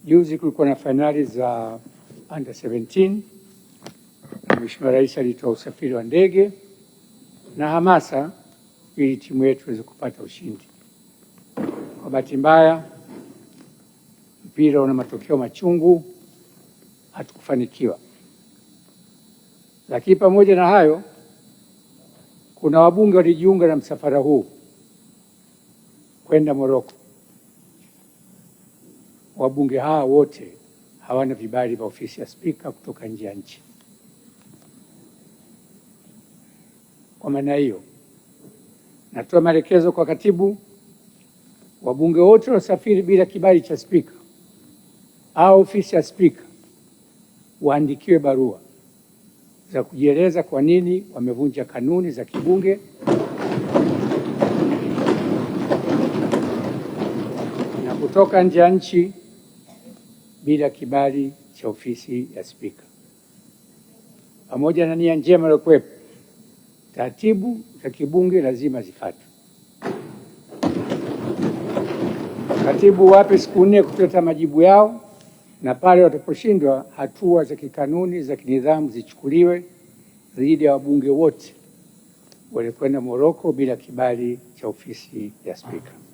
Juzi kulikuwa na fainali za under 17 na Mheshimiwa Rais alitoa usafiri wa ndege na hamasa ili timu yetu iweze kupata ushindi. Kwa bahati mbaya, mpira una matokeo machungu, hatukufanikiwa. Lakini pamoja na hayo, kuna wabunge walijiunga na msafara huu kwenda Morocco. Wabunge hawa wote hawana vibali vya ofisi ya Spika kutoka nje ya nchi. Kwa maana hiyo, natoa maelekezo kwa katibu, wabunge wote wasafiri bila kibali cha Spika au ofisi ya Spika waandikiwe barua za kujieleza kwa nini wamevunja kanuni za kibunge na kutoka nje ya nchi bila kibali cha ofisi ya Spika. Pamoja na nia njema iliyokuwepo, taratibu za kibunge lazima zifuatwe. Katibu wape siku 4 kuleta majibu yao, na pale wataposhindwa, hatua za kikanuni za kinidhamu zichukuliwe dhidi ya wabunge wote walikwenda Morocco bila kibali cha ofisi ya Spika.